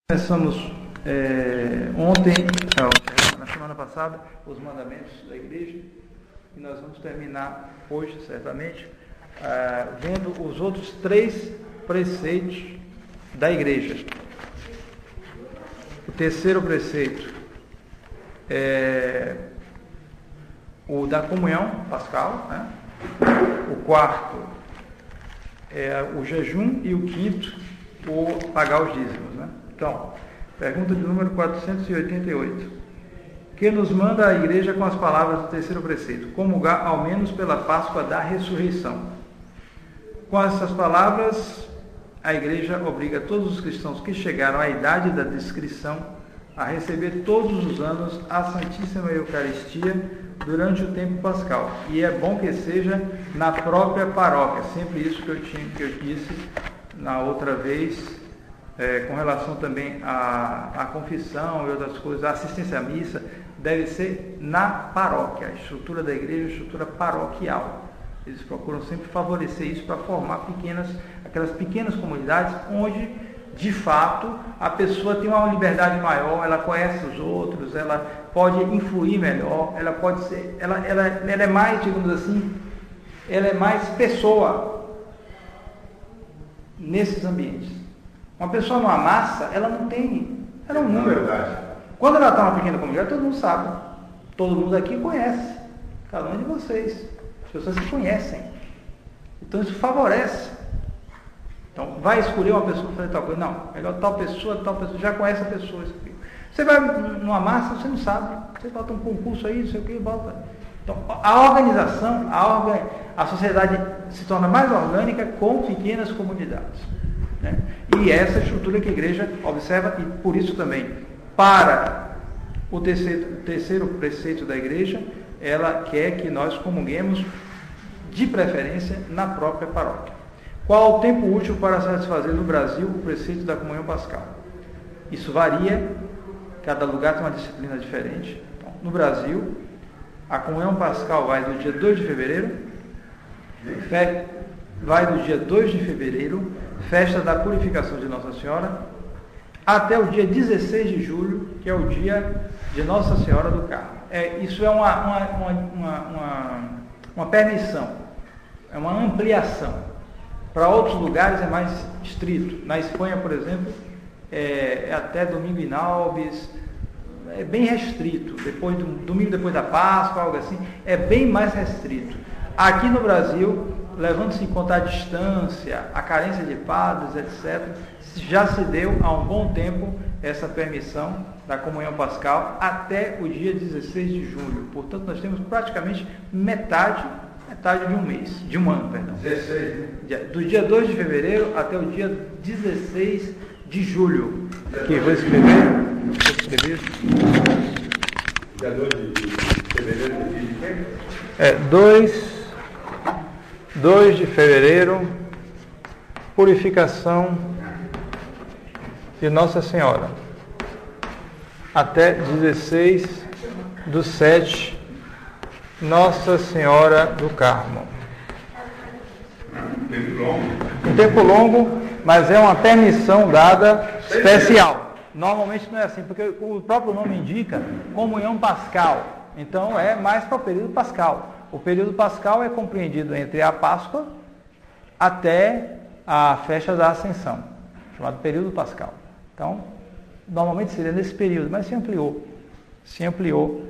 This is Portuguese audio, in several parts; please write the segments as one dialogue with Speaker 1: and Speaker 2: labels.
Speaker 1: Começamos ontem, na semana passada, os mandamentos da igreja, e nós vamos terminar hoje, certamente, vendo os outros 3 preceitos da igreja. O terceiro preceito é o da comunhão pascal, né? O quarto é o jejum e o quinto, o pagar os dízimos, né? Então, pergunta de número 488. Que nos manda a igreja com as palavras do terceiro preceito? Comungar ao menos pela Páscoa da ressurreição. Com essas palavras, a igreja obriga todos os cristãos que chegaram à idade da discrição a receber todos os anos a Santíssima Eucaristia durante o tempo pascal. E é bom que seja na própria paróquia. Sempre isso que eu disse na outra vez, com relação também à confissão e outras coisas, a assistência à missa deve ser na paróquia. A estrutura da igreja é a estrutura paroquial. Eles procuram sempre favorecer isso para formar aquelas pequenas comunidades onde, de fato, a pessoa tem uma liberdade maior, ela conhece os outros, ela pode influir melhor, ela pode ser, ela é mais, digamos assim, ela é mais pessoa nesses ambientes. Uma pessoa numa massa, ela não tem, ela é um número. Quando ela está numa pequena comunidade, todo mundo sabe. Todo mundo aqui conhece. Cada um de vocês. As pessoas se conhecem. Então isso favorece. Então, vai escolher uma pessoa para fazer tal coisa. Não, melhor tal pessoa, já conhece a pessoa. Você vai numa massa, você não sabe. Você bota um concurso aí, não sei o que, bota. Então, a organização, a sociedade se torna mais orgânica com pequenas comunidades. Né? E essa estrutura que a igreja observa, e por isso também, para o terceiro preceito da igreja, ela quer que nós comunguemos, de preferência, na própria paróquia. Qual o tempo útil para satisfazer no Brasil o preceito da comunhão pascal? Isso varia, cada lugar tem uma disciplina diferente. Então, no Brasil, a comunhão pascal vai do dia 2 de fevereiro, festa da purificação de Nossa Senhora, até o dia 16 de julho, que é o dia de Nossa Senhora do Carmo. Isso é uma permissão, é uma ampliação. Para outros lugares é mais estrito. Na Espanha, por exemplo, é até domingo in Albis, é bem restrito. Domingo depois da Páscoa, algo assim, é bem mais restrito. Aqui no Brasil, levando-se em conta a distância, a carência de padres, etc., já se deu há um bom tempo essa permissão da comunhão pascal até o dia 16 de julho. Portanto, nós temos praticamente metade de um ano, perdão. 16, né? Do dia 2 de fevereiro até o dia 16 de julho. Aqui, vou escrever.
Speaker 2: Dia 2 de fevereiro de
Speaker 1: 2 de fevereiro, purificação de Nossa Senhora, até 16/7, Nossa Senhora do Carmo. Um tempo longo, mas é uma permissão dada especial. Normalmente não é assim, porque o próprio nome indica comunhão pascal, então é mais para o período pascal. O período pascal é compreendido entre a Páscoa até a festa da Ascensão, chamado período pascal. Então, normalmente seria nesse período, mas se ampliou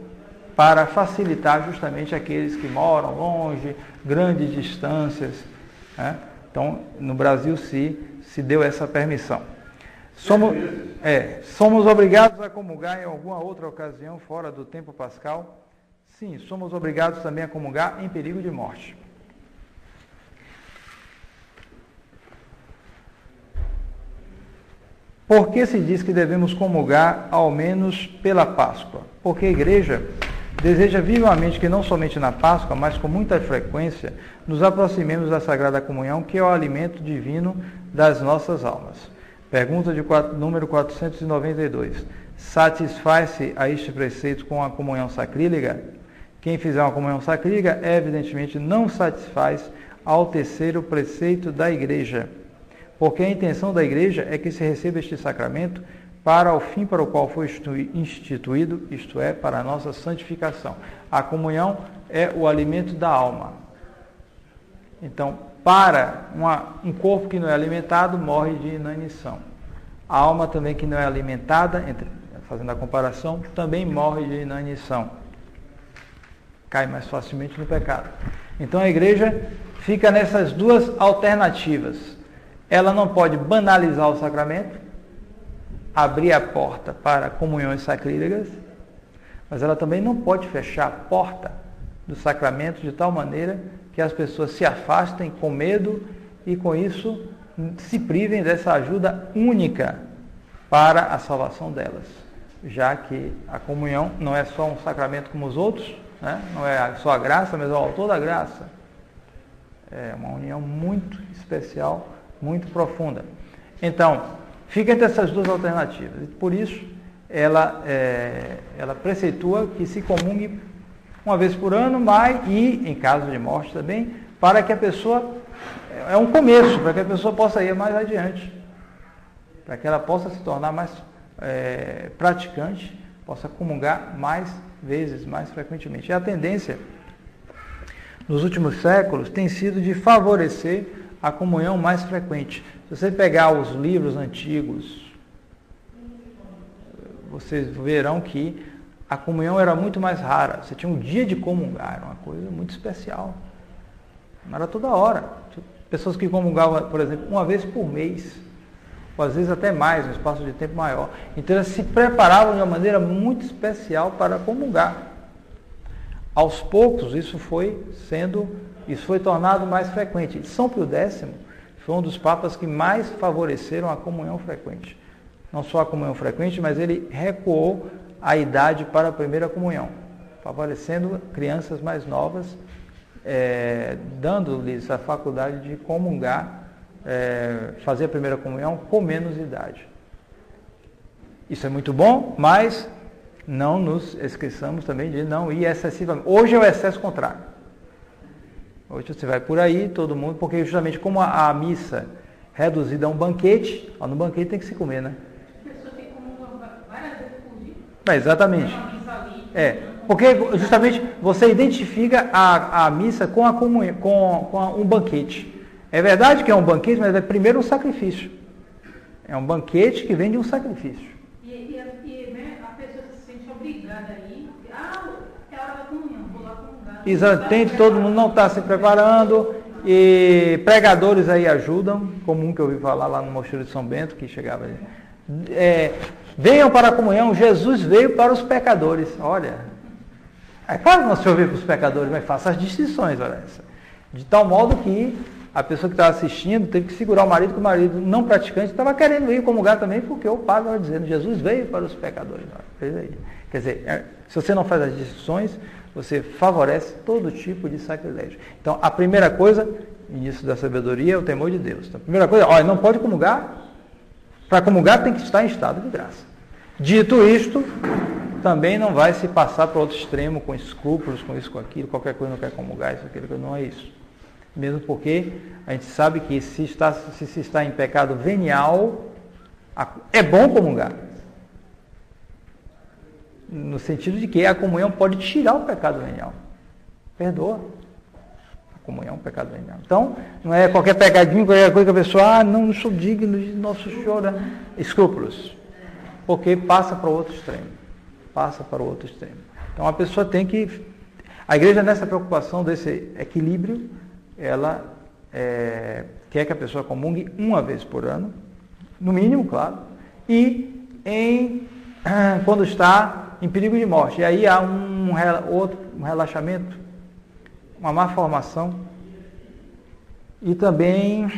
Speaker 1: para facilitar justamente aqueles que moram longe, grandes distâncias, né? Então, no Brasil se deu essa permissão. Somos obrigados a comungar em alguma outra ocasião fora do tempo pascal? Sim, somos obrigados também a comungar em perigo de morte. Por que se diz que devemos comungar ao menos pela Páscoa? Porque a igreja deseja vivamente que não somente na Páscoa, mas com muita frequência, nos aproximemos da Sagrada Comunhão, que é o alimento divino das nossas almas. Pergunta de número 492. Satisfaz-se a este preceito com a comunhão sacrílega? Quem fizer uma comunhão sacrílega, evidentemente, não satisfaz ao terceiro preceito da igreja. Porque a intenção da igreja é que se receba este sacramento para o fim para o qual foi instituído, isto é, para a nossa santificação. A comunhão é o alimento da alma. Então, para um corpo que não é alimentado, morre de inanição. A alma também que não é alimentada, fazendo a comparação, também morre de inanição. Cai mais facilmente no pecado. Então a igreja fica nessas duas alternativas. Ela não pode banalizar o sacramento, abrir a porta para comunhões sacrílegas, mas ela também não pode fechar a porta do sacramento de tal maneira que as pessoas se afastem com medo e com isso se privem dessa ajuda única para a salvação delas, já que a comunhão não é só um sacramento como os outros, né? Não é só a graça, mas é o autor da graça. É uma união muito especial, muito profunda. Então, fica entre essas duas alternativas. E por isso, ela preceitua que se comungue uma vez por ano, e em caso de morte também, para que a pessoa, é um começo, para que a pessoa possa ir mais adiante, para que ela possa se tornar mais praticante, possa comungar mais vezes, mais frequentemente. E a tendência, nos últimos séculos, tem sido de favorecer a comunhão mais frequente. Se você pegar os livros antigos, vocês verão que a comunhão era muito mais rara. Você tinha um dia de comungar, era uma coisa muito especial. Não era toda hora. Pessoas que comungavam, por exemplo, uma vez por mês, ou às vezes até mais, um espaço de tempo maior. Então elas se preparavam de uma maneira muito especial para comungar. Aos poucos isso foi tornado mais frequente. São Pio X foi um dos papas que mais favoreceram a comunhão frequente. Não só a comunhão frequente, mas ele recuou a idade para a primeira comunhão, favorecendo crianças mais novas, dando-lhes a faculdade de comungar, fazer a primeira comunhão com menos idade. Isso é muito bom, mas não nos esqueçamos também de não ir excessivamente. Hoje é o excesso contrário. Hoje você vai por aí, todo mundo, porque justamente como a missa reduzida a um banquete, no banquete tem que se comer, né?
Speaker 3: A pessoa tem que comungar várias vezes por dia.
Speaker 1: Exatamente. Porque justamente você identifica a missa com a comunhão, com um banquete. É verdade que é um banquete, mas é primeiro um sacrifício. É um banquete que vem de um sacrifício.
Speaker 3: E a pessoa se sente obrigada aí, é a hora da comunhão, vou lá comungar.
Speaker 1: Exatamente, todo mundo não está se preparando, e pregadores aí ajudam, como um que eu ouvi falar lá no Mosteiro de São Bento, que chegava ali. Venham para a comunhão, Jesus veio para os pecadores. Olha, é claro que não se ouviu para os pecadores, mas faça as distinções, olha essa. De tal modo que a pessoa que estava assistindo teve que segurar o marido, que o marido não praticante estava querendo ir comungar também, porque o padre estava dizendo, Jesus veio para os pecadores. Quer dizer, se você não faz as distinções, você favorece todo tipo de sacrilégio. Então, a primeira coisa, início da sabedoria, é o temor de Deus. Então, a primeira coisa, não pode comungar. Para comungar tem que estar em estado de graça. Dito isto, também não vai se passar para outro extremo, com escrúpulos, com isso, com aquilo, qualquer coisa não quer comungar, isso, aquilo, não é isso. Mesmo porque a gente sabe que se se está em pecado venial, é bom comungar. No sentido de que a comunhão pode tirar o pecado venial. Perdoa. A comunhão é um pecado venial. Então, não é qualquer pegadinho, qualquer coisa que a pessoa, não sou digno de Nosso Senhor. Escrúpulos. Porque passa para o outro extremo. Passa para o outro extremo. Então, a pessoa tem que... A igreja, nessa preocupação desse equilíbrio, ela quer que a pessoa comungue uma vez por ano, no mínimo, claro, e quando está em perigo de morte. E aí há um relaxamento, uma má formação, e também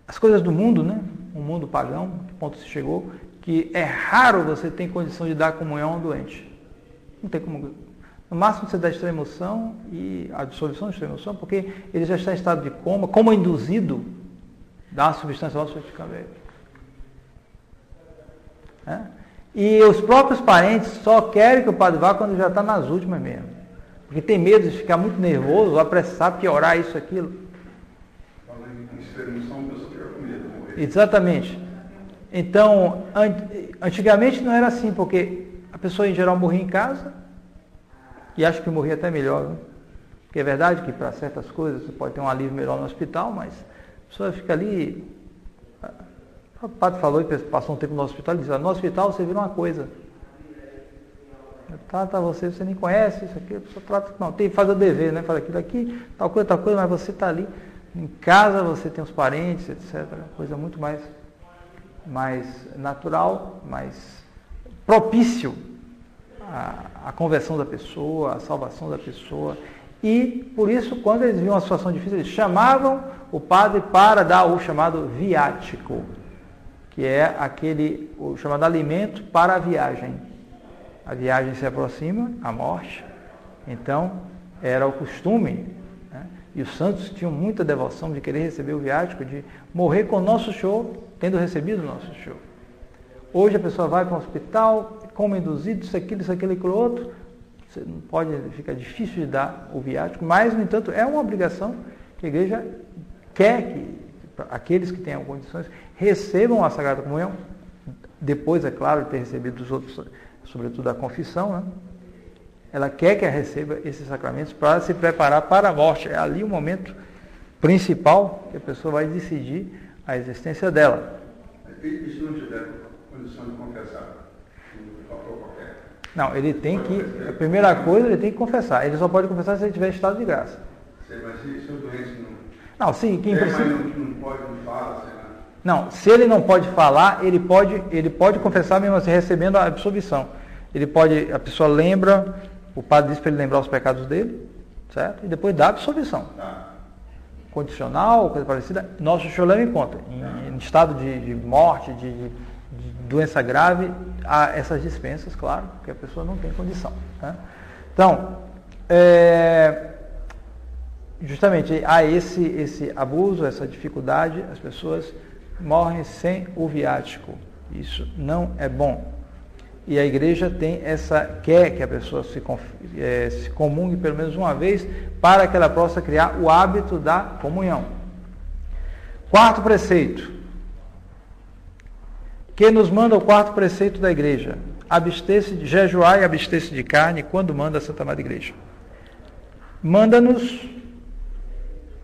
Speaker 1: as coisas do mundo, né? O mundo pagão, que ponto se chegou, que é raro você ter condição de dar comunhão a um doente. Não tem como. No máximo você dá extrema-unção e a dissolução de extrema-unção, porque ele já está em estado de coma, como induzido, dá uma substância óssea de cabelo. E os próprios parentes só querem que o padre vá quando já está nas últimas mesmo. Porque tem medo de ficar muito nervoso, apressar, piorar isso, aquilo.
Speaker 2: Falando em extrema-unção, a pessoa fica com medo de morrer.
Speaker 1: Exatamente. Então, antigamente não era assim, porque a pessoa em geral morria em casa e acho que morria até melhor, né? Porque é verdade que para certas coisas você pode ter um alívio melhor no hospital, mas a pessoa fica ali. O padre falou e passou um tempo no hospital e disse: no hospital você vira uma coisa. Trata você nem conhece isso aqui, a pessoa trata, não, tem que fazer o dever, né? Faz aquilo aqui, tal coisa, mas você está ali. Em casa você tem os parentes, etc. Coisa muito mais natural, mais propício à conversão da pessoa, à salvação da pessoa. E, por isso, quando eles viam uma situação difícil, eles chamavam o padre para dar o chamado viático, que é o chamado alimento para a viagem. A viagem se aproxima, a morte, então era o costume, né? E os santos tinham muita devoção de querer receber o viático, de morrer com o nosso Senhor, tendo recebido o nosso Senhor. Hoje a pessoa vai para um hospital, come induzido, isso, aquilo, aquilo outro, você não pode, fica difícil de dar o viático, mas, no entanto, é uma obrigação que a igreja quer que aqueles que tenham condições recebam a Sagrada Comunhão, depois, é claro, de ter recebido os outros, sobretudo a confissão, né? Ela quer que receba esses sacramentos para se preparar para a morte. É ali o momento principal que a pessoa vai decidir a existência dela.
Speaker 2: E se não tiver condição de confessar? Qualquer?
Speaker 1: Não, ele tem que, a primeira coisa, ele tem que confessar. Ele só pode confessar se ele tiver estado de graça.
Speaker 2: Mas se o doente não...
Speaker 1: Não, sim, quem precisa...
Speaker 2: não pode, não fala, sei lá.
Speaker 1: Não, se ele não pode falar, ele pode confessar mesmo assim, recebendo a absolvição. A pessoa lembra, o padre diz para ele lembrar os pecados dele, certo? E depois dá a absolvição. Condicional, coisa parecida, nosso Senhor leva em conta. Em estado de morte, de doença grave, há essas dispensas, claro, porque a pessoa não tem condição. Né? Então, justamente há esse abuso, essa dificuldade, as pessoas morrem sem o viático. Isso não é bom. E a igreja quer que a pessoa se comungue pelo menos uma vez para que ela possa criar o hábito da comunhão. Quarto preceito. Que nos manda o quarto preceito da igreja? Jejuar e abster-se de carne quando manda a Santa Madre Igreja. Manda-nos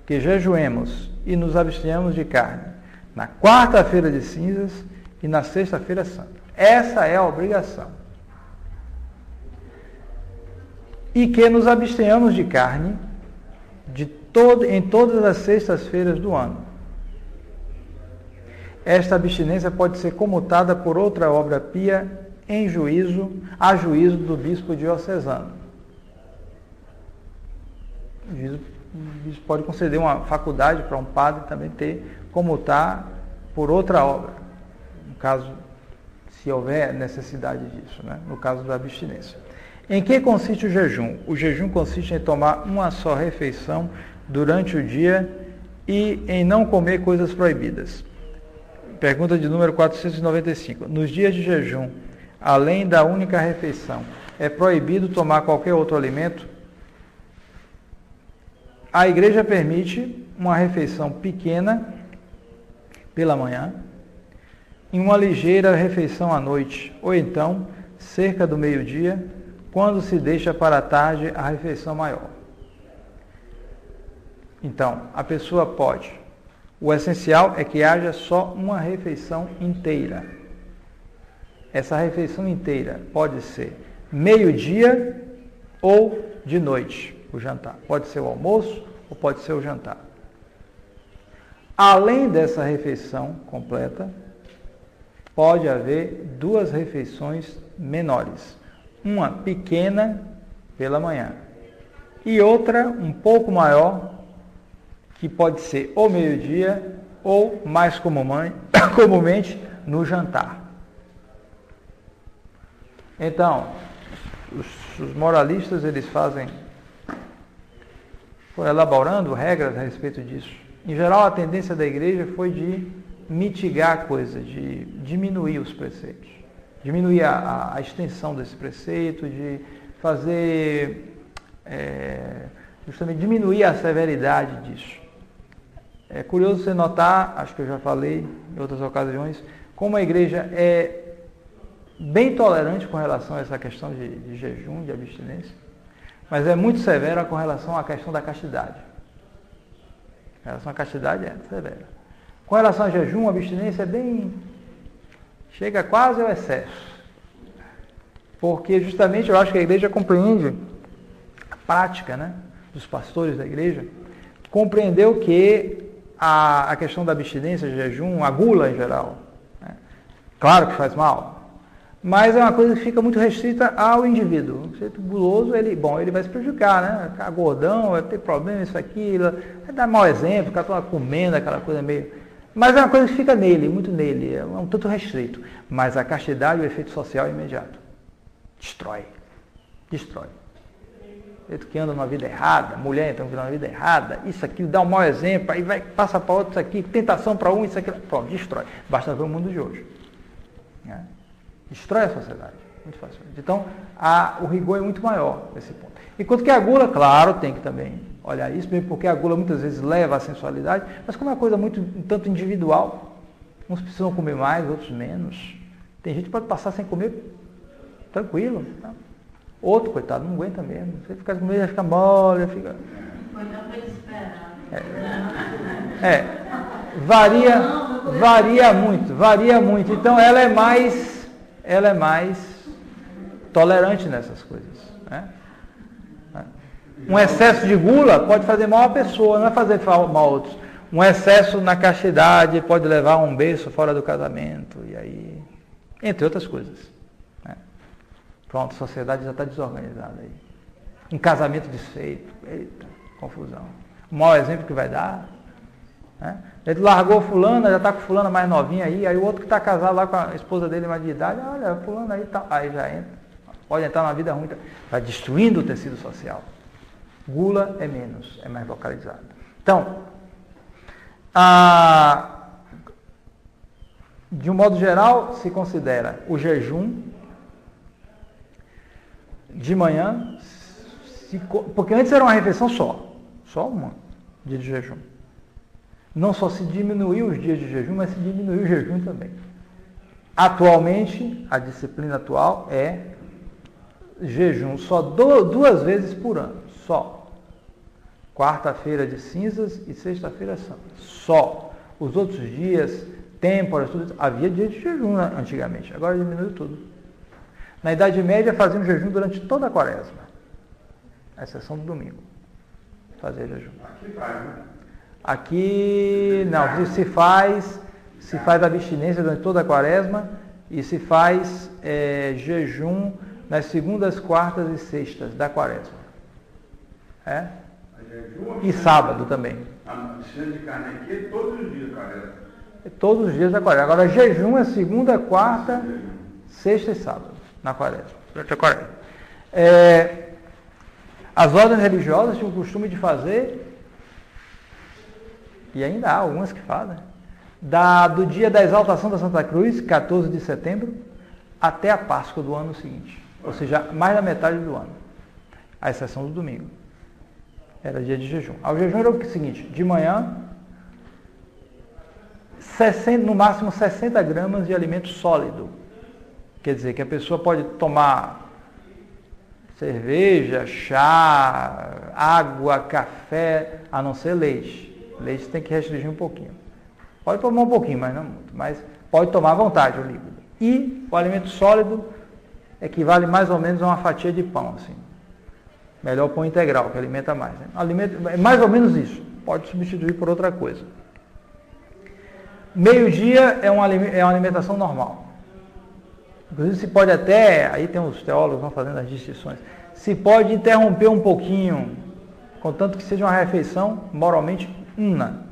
Speaker 1: que jejuemos e nos abstenhamos de carne na quarta-feira de cinzas e na sexta-feira santa. Essa é a obrigação. E que nos abstenhamos de carne em todas as sextas-feiras do ano. Esta abstinência pode ser comutada por outra obra pia a juízo do bispo diocesano. O bispo pode conceder uma faculdade para um padre também comutar por outra obra, no caso, se houver necessidade disso, né? No caso da abstinência. Em que consiste o jejum? O jejum consiste em tomar uma só refeição durante o dia e em não comer coisas proibidas. Pergunta de número 495. Nos dias de jejum, além da única refeição, é proibido tomar qualquer outro alimento? A igreja permite uma refeição pequena pela manhã, em uma ligeira refeição à noite, ou então, cerca do meio-dia, quando se deixa para a tarde a refeição maior. Então, a pessoa pode. O essencial é que haja só uma refeição inteira. Essa refeição inteira pode ser meio-dia ou de noite, o jantar. Pode ser o almoço ou pode ser o jantar. Além dessa refeição completa, pode haver duas refeições menores. Uma pequena pela manhã e outra um pouco maior, que pode ser ou meio-dia ou mais comumente no jantar. Então, os moralistas eles foram elaborando regras a respeito disso. Em geral, a tendência da igreja foi de mitigar a coisa, de diminuir os preceitos, diminuir a extensão desse preceito, de fazer, justamente diminuir a severidade disso. É curioso você notar, acho que eu já falei em outras ocasiões, como a igreja é bem tolerante com relação a essa questão de jejum, de abstinência, mas é muito severa com relação à questão da castidade. Com relação à castidade é severa. Com relação ao jejum, a abstinência é bem... chega quase ao excesso. Porque justamente eu acho que a igreja compreende a prática, né, dos pastores da igreja, compreendeu que a questão da abstinência, de jejum, a gula em geral, né, claro que faz mal, mas é uma coisa que fica muito restrita ao indivíduo. O sujeito guloso, ele vai se prejudicar, né? Vai ficar gordão, vai ter problema, isso, aquilo, vai dar mau exemplo, ficar toda comendo aquela coisa meio... Mas é uma coisa que fica nele, muito nele, é um tanto restrito. Mas a castidade, o efeito social é imediato. Destrói. Jeito que anda numa vida errada, mulher entra numa vida errada, isso, aquilo, dá um mau exemplo, aí passa para outro, isso aqui, tentação para um, isso, aquilo, pronto, destrói. Basta ver o mundo de hoje. Né? Destrói a sociedade, muito facilmente. Então, o rigor é muito maior nesse ponto. Enquanto que a gula, claro, tem que também olhar isso, mesmo porque a gula muitas vezes leva à sensualidade, mas como é uma coisa muito, um tanto individual, uns precisam comer mais, outros menos. Tem gente que pode passar sem comer tranquilo. Tá? Outro, coitado, não aguenta mesmo. Você fica comendo, já fica mole, fica... Varia muito. Então ela é mais tolerante nessas coisas. Né? Um excesso de gula pode fazer mal à pessoa, não é fazer mal a outros. Um excesso na castidade pode levar a um beiço fora do casamento, e aí, entre outras coisas. Né? Pronto, a sociedade já está desorganizada aí. Um casamento desfeito, eita, confusão. Um mau exemplo que vai dar. Né? Ele largou fulana, já está com fulana mais novinha aí o outro que está casado lá com a esposa dele mais de idade, olha, fulana aí tá, aí já entra. Pode entrar numa vida ruim, está destruindo o tecido social. Gula é menos, é mais localizada. Então, de um modo geral, se considera o jejum de manhã, porque antes era uma refeição só uma dia de jejum. Não só se diminuiu os dias de jejum, mas se diminuiu o jejum também. Atualmente, a disciplina atual é jejum só 2 vezes por ano, só. Quarta-feira de cinzas e sexta-feira santa, só. Os outros dias, têmporas, tudo, havia dia de jejum antigamente, agora diminuiu tudo. Na Idade Média faziam jejum durante toda a quaresma, à exceção do domingo. Fazia jejum.
Speaker 2: Aqui faz, né?
Speaker 1: Aqui não, se faz abstinência durante toda a quaresma e se faz jejum nas segundas, quartas e sextas da quaresma. E sábado também.
Speaker 2: A abstinência de carne aqui é todos os dias da quaresma.
Speaker 1: Todos os dias da quaresma. Agora jejum é segunda, quarta, sexta e sábado na quaresma. Durante a quaresma. As ordens religiosas tinham o costume de fazer, e ainda há algumas que fazem, do dia da exaltação da Santa Cruz, 14 de setembro, até a Páscoa do ano seguinte. Ou seja, mais da metade do ano. À exceção do domingo. Era dia de jejum. O jejum era o seguinte, de manhã, no máximo 60 gramas de alimento sólido. Quer dizer, que a pessoa pode tomar cerveja, chá, água, café, a não ser leite. Leite tem que restringir um pouquinho. Pode tomar um pouquinho, mas não muito. Mas pode tomar à vontade o líquido. E o alimento sólido equivale mais ou menos a uma fatia de pão, assim. Melhor o pão integral, que alimenta mais. Né? É mais ou menos isso. Pode substituir por outra coisa. Meio-dia é uma alimentação normal. Inclusive se pode até, aí tem os teólogos que vão fazendo as distinções, se pode interromper um pouquinho, contanto que seja uma refeição moralmente una.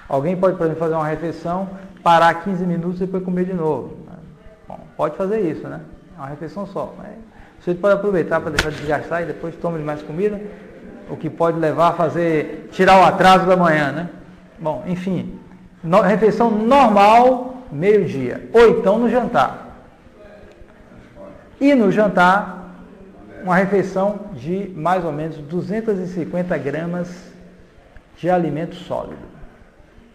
Speaker 1: Alguém pode, por exemplo, fazer uma refeição, parar 15 minutos e depois comer de novo. Bom, pode fazer isso, né? É uma refeição só. Mas você pode aproveitar para deixar de desgastar e depois toma mais comida, o que pode levar a tirar o atraso da manhã, né? Bom, enfim, refeição normal, meio-dia, ou então no jantar. E no jantar, uma refeição de mais ou menos 250 gramas de alimento sólido.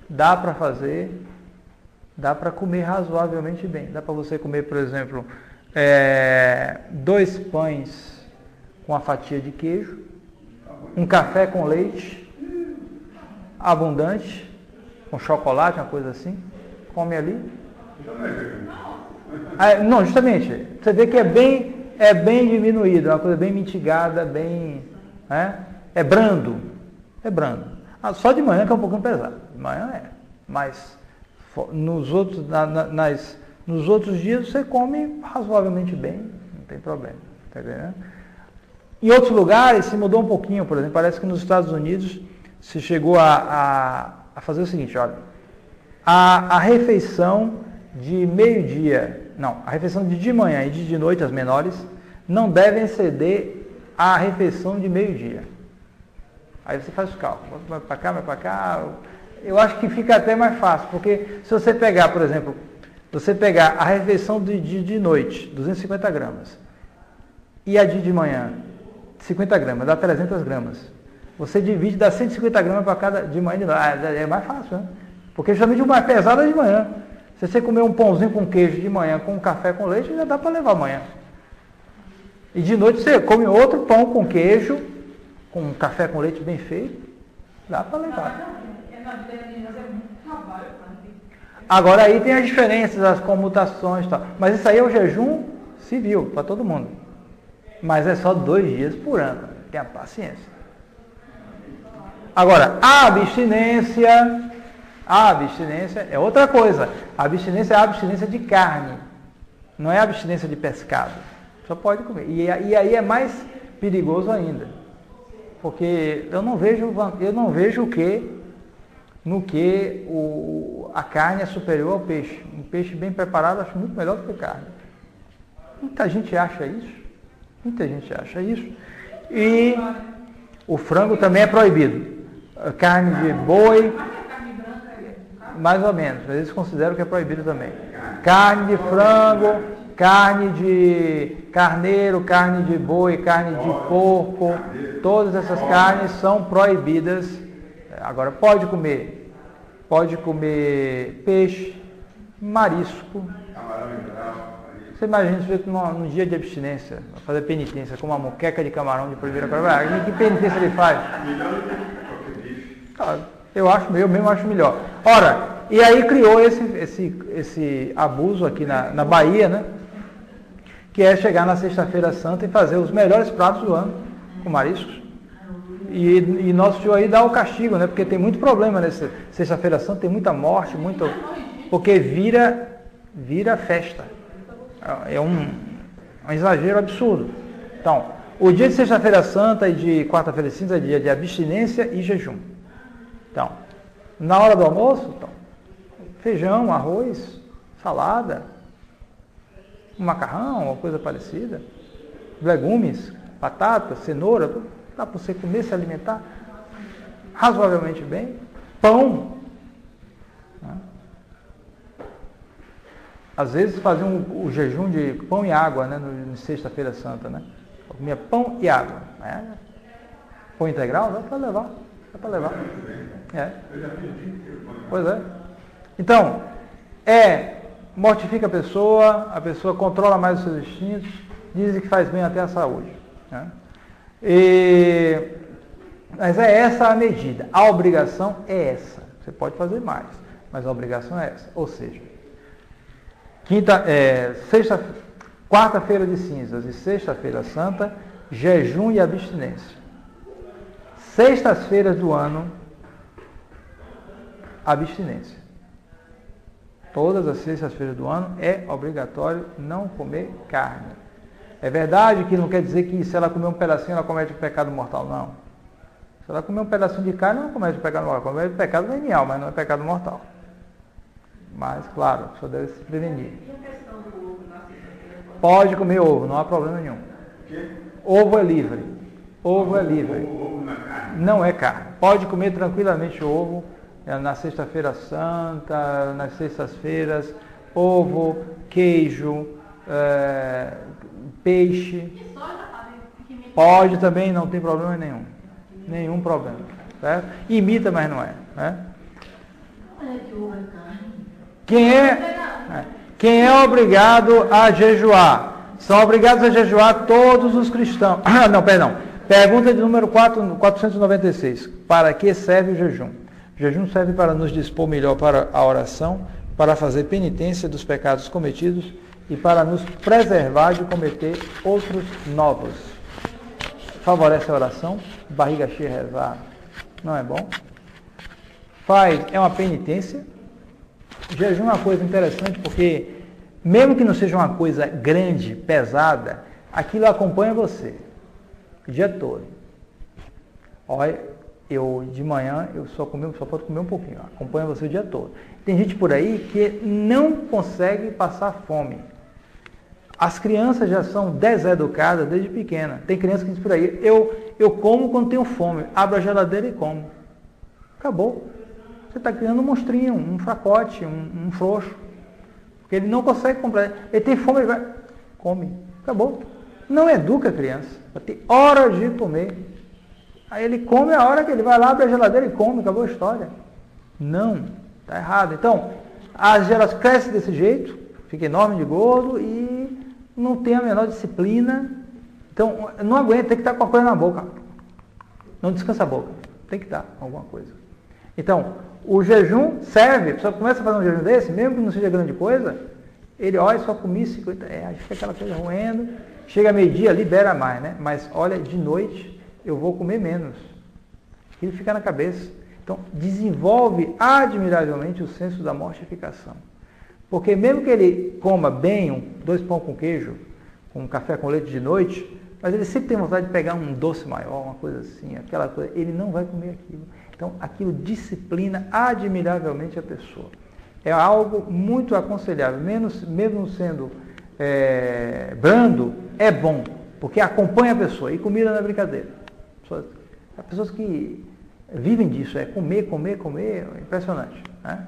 Speaker 1: Dá para fazer Dá para comer razoavelmente bem. Dá para você comer, por exemplo, 2 pães com uma fatia de queijo, um café com leite, abundante, com chocolate, uma coisa assim. Come ali. Não, justamente. Você vê que é bem diminuído, é uma coisa bem mitigada, bem... É brando. É brando. Só de manhã que é um pouquinho pesado. De manhã é. Mas nos outros dias você come razoavelmente bem, não tem problema. Tá entendendo? Em outros lugares se mudou um pouquinho, por exemplo, parece que nos Estados Unidos se chegou a fazer o seguinte, olha, a refeição de meio-dia, não, a refeição de manhã e de noite, as menores, não devem exceder a refeição de meio-dia. Aí você faz o cálculo, vai para cá, eu acho que fica até mais fácil, porque se você pegar, por exemplo, a refeição de noite, 250 gramas, e a de manhã, 50 gramas, dá 300 gramas. Você divide, dá 150 gramas para cada de manhã e de noite. É mais fácil, né? Porque justamente o mais pesado é de manhã. Se você comer um pãozinho com queijo de manhã, com um café com leite, já dá para levar amanhã. E de noite você come outro pão com queijo, com um café com leite bem feito, dá para levar. Agora aí tem as diferenças, as comutações e tal. Mas isso aí é o jejum civil, para todo mundo. Mas é só 2 dias por ano. Tenha paciência. Agora, a abstinência é outra coisa. A abstinência é a abstinência de carne. Não é a abstinência de pescado. Só pode comer. E aí é mais perigoso ainda. Porque eu não vejo a carne é superior ao peixe. Um peixe bem preparado eu acho muito melhor do que carne. Muita gente acha isso. E o frango também é proibido. Carne de boi, mais ou menos, mas eles consideram que é proibido também. Carne de frango, carne de carneiro, carne de boi, carne de porco, todas essas carnes são proibidas. Agora, pode comer peixe, marisco. Você imagina se num dia de abstinência, fazer penitência com uma moqueca de camarão de primeira qualidade, que penitência ele faz? Eu mesmo acho melhor. Ora, e aí criou esse abuso aqui na Bahia, né? Que é chegar na Sexta-feira Santa e fazer os melhores pratos do ano com mariscos. E nosso Senhor aí dá o castigo, né? Porque tem muito problema nessa Sexta-feira Santa, tem muita morte, porque vira festa. É um exagero absurdo. Então, o dia de Sexta-feira Santa e de Quarta-feira Cinza é dia de abstinência e jejum. Então, na hora do almoço, feijão, arroz, salada, um macarrão, uma coisa parecida, legumes, batata, cenoura, tudo, dá para você comer, se alimentar razoavelmente bem. Pão. Né? Às vezes faziam o jejum de pão e água, né, no Sexta-feira Santa, né? Eu comia pão e água. Né? Pão integral, dá para levar. Pois é. Então, mortifica a pessoa controla mais os seus instintos, dizem que faz bem até à saúde. Né? Mas é essa a medida. A obrigação é essa. Você pode fazer mais, mas a obrigação é essa. Ou seja, quarta-feira de cinzas e sexta-feira santa, jejum e abstinência. Sextas-feiras do ano, abstinência. Todas as sextas-feiras do ano é obrigatório não comer carne. É verdade que não quer dizer que se ela comer um pedacinho, ela comete um pecado mortal, não. Se ela comer um pedacinho de carne, não comete um pecado mortal. Comete um pecado venial, mas não é pecado mortal. Mas, claro, só deve se prevenir. Pode comer ovo, não há problema nenhum. Ovo é livre. Não é carne. Pode comer tranquilamente ovo na Sexta-feira Santa, nas sextas-feiras, ovo, queijo, peixe. Pode também, não tem problema nenhum. Nenhum problema. Certo? Imita, mas não é. Né? Quem é obrigado a jejuar? São obrigados a jejuar todos os cristãos. Não, perdão. Pergunta de número 496. Para que serve o jejum? O jejum serve para nos dispor melhor para a oração, para fazer penitência dos pecados cometidos e para nos preservar de cometer outros novos. Favorece a oração, barriga cheia rezar, não é bom? É uma penitência. O jejum é uma coisa interessante porque, mesmo que não seja uma coisa grande, pesada, aquilo acompanha você o dia todo. Olha, de manhã eu só posso comer um pouquinho, acompanha você o dia todo. Tem gente por aí que não consegue passar fome. As crianças já são deseducadas desde pequena. Tem criança que diz por aí, eu como quando tenho fome, abro a geladeira e como. Acabou. Você está criando um monstrinho, um fracote, um frouxo. Porque ele não consegue comprar. Ele tem fome, ele vai, come. Acabou. Não educa a criança. Vai ter hora de comer. Aí ele come a hora que ele vai lá, abre a geladeira e come. Acabou a história. Não. Está errado. Então, as gerações crescem desse jeito, fica enorme de gordo e não tem a menor disciplina. Então, não aguenta, tem que estar com a coisa na boca. Não descansa a boca. Tem que estar com alguma coisa. Então, o jejum serve, a pessoa começa a fazer um jejum desse, mesmo que não seja grande coisa, ele olha, só comi 50, aí fica aquela coisa roendo, chega meio-dia, libera mais, né? Mas olha, de noite eu vou comer menos. Ele fica na cabeça. Então, desenvolve admiravelmente o senso da mortificação. Porque mesmo que ele coma bem 2 pão com queijo, um café com leite de noite, mas ele sempre tem vontade de pegar um doce maior, uma coisa assim, aquela coisa, ele não vai comer aquilo. Então, aquilo disciplina admiravelmente a pessoa. É algo muito aconselhável, mesmo sendo brando, é bom, porque acompanha a pessoa. E comida não é brincadeira. As pessoas que vivem disso, é comer, é impressionante. Né?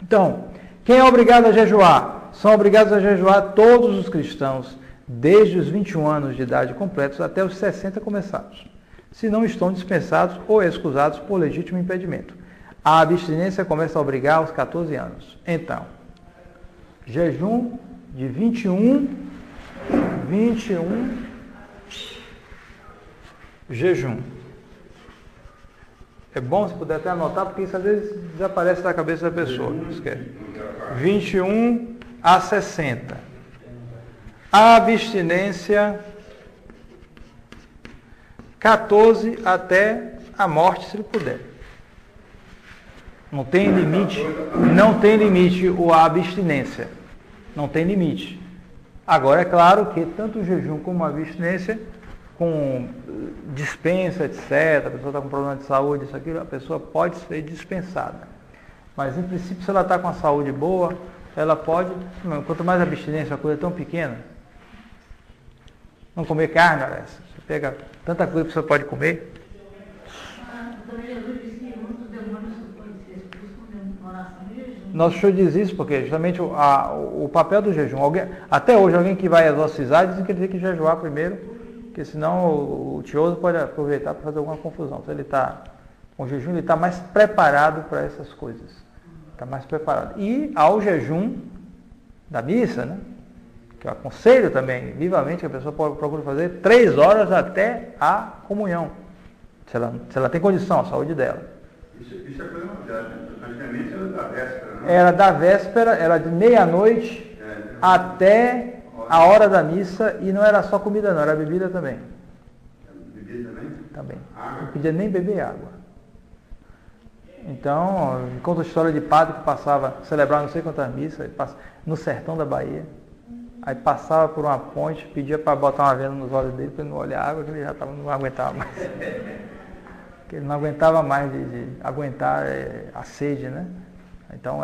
Speaker 1: Então, quem é obrigado a jejuar? São obrigados a jejuar todos os cristãos, desde os 21 anos de idade completos até os 60 começados, se não estão dispensados ou excusados por legítimo impedimento. A abstinência começa a obrigar aos 14 anos. Então, jejum de 21, jejum. É bom se puder até anotar, porque isso às vezes desaparece da cabeça da pessoa. Esquece. 21 a 60. A abstinência 14 até a morte, se ele puder. Não tem limite a abstinência. Não tem limite. Agora, é claro que tanto o jejum como a abstinência, com dispensa, etc., a pessoa está com problema de saúde, isso, aquilo, a pessoa pode ser dispensada. Mas, em princípio, se ela está com a saúde boa, ela pode, quanto mais abstinência, uma coisa tão pequena, não comer carne, olha essa. Você pega tanta coisa que você pode comer. Nosso Senhor diz isso porque justamente o papel do jejum. Até hoje, alguém que vai exorcizar diz que ele tem que jejuar primeiro, porque senão o tioso pode aproveitar para fazer alguma confusão. Então, ele está com o jejum, ele está mais preparado para essas coisas. Está mais preparado. E ao jejum da missa, né? Que eu aconselho também vivamente que a pessoa procure fazer 3 horas até a comunhão, se ela tem condição, a saúde dela.
Speaker 2: Isso é coisa novidade, né? Antigamente era da véspera, né?
Speaker 1: Era da véspera, era de meia-noite até a hora da missa, e não era só comida não, era bebida também.
Speaker 2: Bebida também?
Speaker 1: Também.
Speaker 2: Água?
Speaker 1: Não podia nem beber água. Então, conta a história de padre que passava, celebrar não sei quantas missas, no sertão da Bahia. Aí passava por uma ponte, pedia para botar uma venda nos olhos dele, para ele não olhar a água, que ele já não aguentava mais. Que ele não aguentava mais de aguentar a sede, né? Então,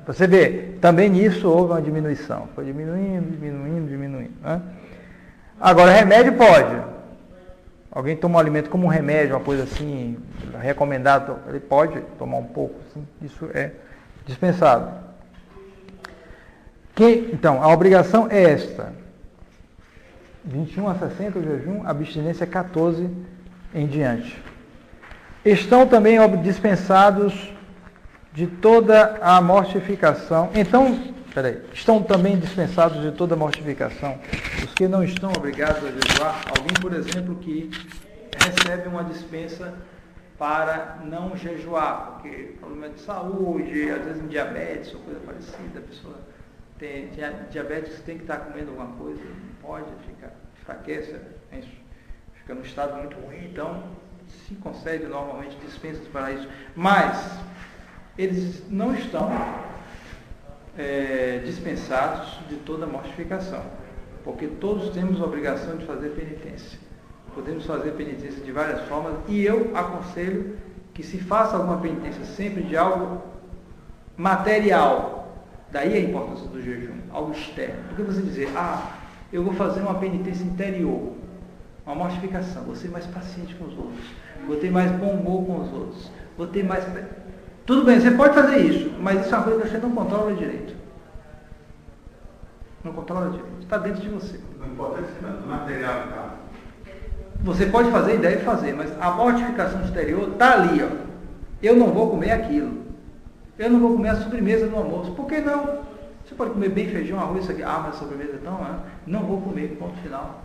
Speaker 1: você vê, também nisso houve uma diminuição. Foi diminuindo. Né? Agora, remédio pode. Alguém toma um alimento como um remédio, uma coisa assim, recomendado, ele pode tomar um pouco, assim, isso é dispensado. Então, a obrigação é esta. 21 a 60 o jejum, abstinência 14 em diante. Estão também dispensados de toda a mortificação. Então, estão também dispensados de toda mortificação os que não estão obrigados a jejuar. Alguém, por exemplo, que recebe uma dispensa para não jejuar, porque problema de saúde, às vezes em diabetes ou coisa parecida, a pessoa tem diabetes, tem que estar comendo alguma coisa, não pode, enfraquece, fica num estado muito ruim, então se concede normalmente dispensas para isso. Mas eles não estão dispensados de toda mortificação, porque todos temos a obrigação de fazer penitência. Podemos fazer penitência de várias formas, e eu aconselho que se faça alguma penitência sempre de algo material. Daí a importância do jejum, algo externo. Porque você dizer, eu vou fazer uma penitência interior, uma mortificação, vou ser mais paciente com os outros, vou ter mais bom humor com os outros, vou ter mais... Tudo bem, você pode fazer isso, mas isso é uma coisa que você não controla direito. Não controla direito, está dentro de você.
Speaker 2: Não importa se material está.
Speaker 1: Você pode fazer e deve fazer, mas a mortificação exterior está ali, ó. Eu não vou comer aquilo. Eu não vou comer a sobremesa no almoço. Por que não? Você pode comer bem feijão, arroz, isso aqui. Mas a sobremesa então, não vou comer, ponto final.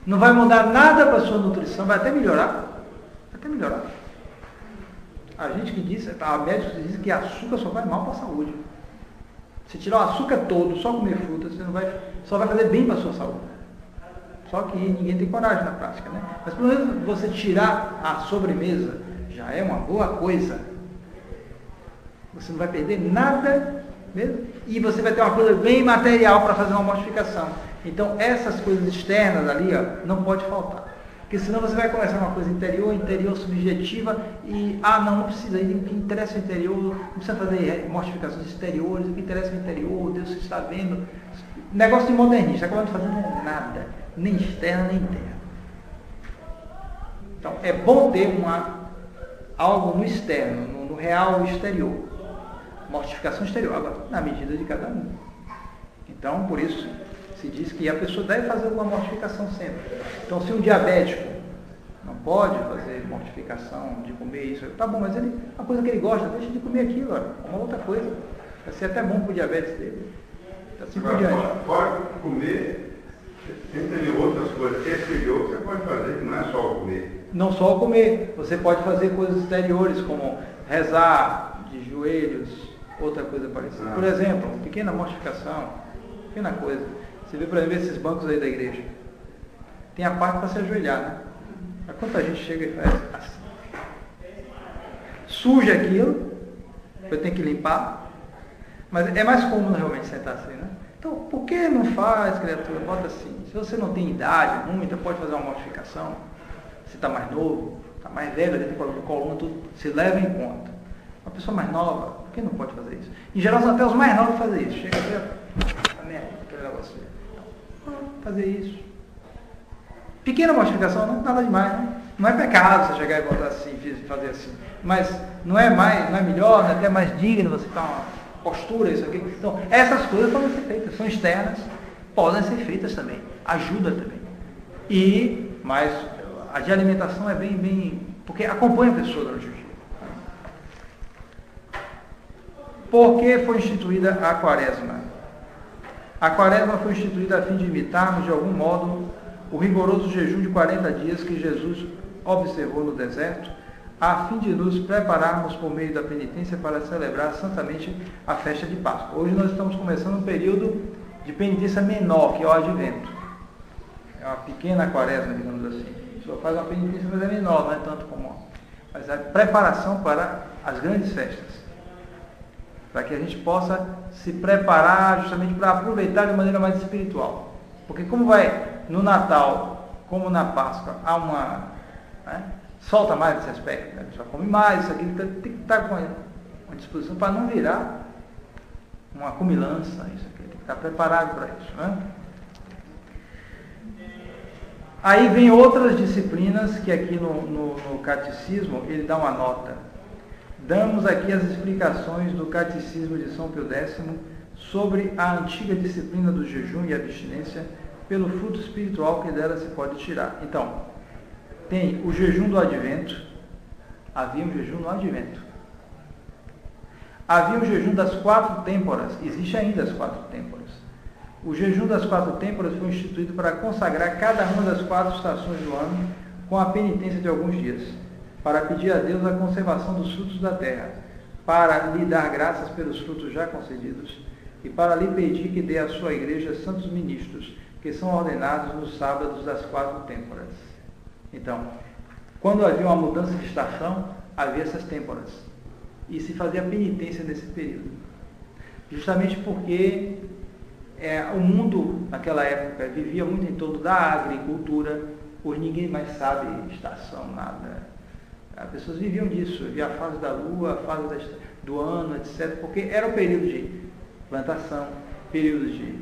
Speaker 1: Não vai mudar nada para a sua nutrição, vai até melhorar. Vai até melhorar. A gente que diz, médicos dizem que açúcar só vai mal para a saúde. Se tirar o açúcar todo, só comer fruta, só vai fazer bem para a sua saúde. Só que ninguém tem coragem na prática, né? Mas pelo menos você tirar a sobremesa já é uma boa coisa. Você não vai perder nada mesmo. E você vai ter uma coisa bem material para fazer uma mortificação. Então essas coisas externas ali, não pode faltar. Porque senão você vai começar uma coisa interior subjetiva e, não precisa, o que interessa é o interior, não precisa fazer mortificações exteriores, o que interessa é o interior, Deus está vendo. Negócio de modernista, acabando fazendo nada, nem externo nem interno. Então é bom ter algo no externo, no real exterior, mortificação exterior, agora na medida de cada um. Então por isso se diz que a pessoa deve fazer alguma mortificação sempre. Então se um diabético não pode fazer mortificação de comer isso, tá bom, mas a coisa que ele gosta, deixa de comer aquilo, uma outra coisa, vai ser até bom para o diabetes dele. Assim por diante.
Speaker 2: Pode comer, tem outras coisas exteriores que você pode fazer, que não é só o comer.
Speaker 1: Não só o comer, você pode fazer coisas exteriores, como rezar de joelhos, outra coisa parecida. Por exemplo, pequena mortificação, pequena coisa. Você vê, por exemplo, esses bancos aí da igreja. Tem a parte para se ajoelhar, né? Mas quanta gente chega e faz assim. Suja aquilo, eu tenho que limpar. Mas é mais comum realmente sentar assim, né? Então, por que não faz, criatura? Bota assim. Se você não tem idade muita, pode fazer uma mortificação. Se está mais novo, está mais velho, tem coluna, tudo, se leva em conta. Uma pessoa mais nova, por que não pode fazer isso? Em geral, até os mais novos fazem isso. Chega aqui, aquele negócio. Então, fazer isso. Pequena mortificação, não nada demais, né? Não é pecado você chegar e botar assim, fazer assim. Mas não é melhor, não é até mais digno você estar uma postura, isso aqui. Então, essas coisas podem ser feitas, são externas, podem ser feitas também, ajuda também. Mas a de alimentação é bem, porque acompanha a pessoa durante o dia. Por que foi instituída a quaresma? A quaresma foi instituída a fim de imitarmos, de algum modo, o rigoroso jejum de 40 dias que Jesus observou no deserto, a fim de nos prepararmos por meio da penitência para celebrar santamente a festa de Páscoa. Hoje nós estamos começando um período de penitência menor, que é o advento. É uma pequena quaresma, digamos assim. A pessoa faz uma penitência, mas é menor, não é tanto como... Mas é preparação para as grandes festas. Para que a gente possa se preparar justamente para aproveitar de maneira mais espiritual. Porque como vai no Natal, como na Páscoa, há uma... solta mais esse aspecto, né? Só come mais, isso aqui tem que estar com uma disposição para não virar uma comilança, isso aqui, tem que estar preparado para isso, né? Aí vem outras disciplinas que aqui no catecismo ele dá uma nota. Damos aqui as explicações do catecismo de São Pio X sobre a antiga disciplina do jejum e abstinência pelo fruto espiritual que dela se pode tirar. Então, tem o jejum do advento, havia um jejum no advento. Havia o jejum das 4 têmporas, existe ainda as 4 têmporas. O jejum das 4 têmporas foi instituído para consagrar cada uma das 4 estações do ano com a penitência de alguns dias, para pedir a Deus a conservação dos frutos da terra, para lhe dar graças pelos frutos já concedidos e para lhe pedir que dê à sua igreja santos ministros, que são ordenados nos sábados das 4 têmporas. Então, quando havia uma mudança de estação, havia essas têmporas. E se fazia penitência nesse período. Justamente porque o mundo, naquela época, vivia muito em torno da agricultura. Hoje ninguém mais sabe estação, nada. As pessoas viviam disso. Havia a fase da lua, a fase do ano, etc. Porque era o período de plantação, período de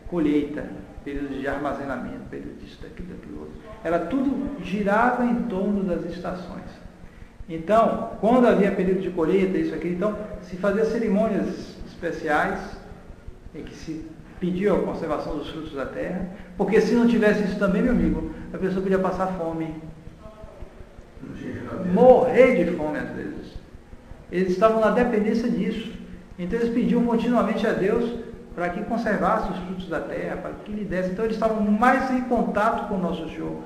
Speaker 1: colheita, período de armazenamento, período disso, daquilo outro. Era tudo girava em torno das estações. Então, quando havia período de colheita, isso aqui, então, se fazia cerimônias especiais em que se pedia a conservação dos frutos da terra, porque se não tivesse isso também, meu amigo, a pessoa podia passar fome, morrer de fome às vezes. Eles estavam na dependência disso. Então eles pediam continuamente a Deus para que conservasse os frutos da terra, para que lhe desse. Então eles estavam mais em contato com o nosso Senhor,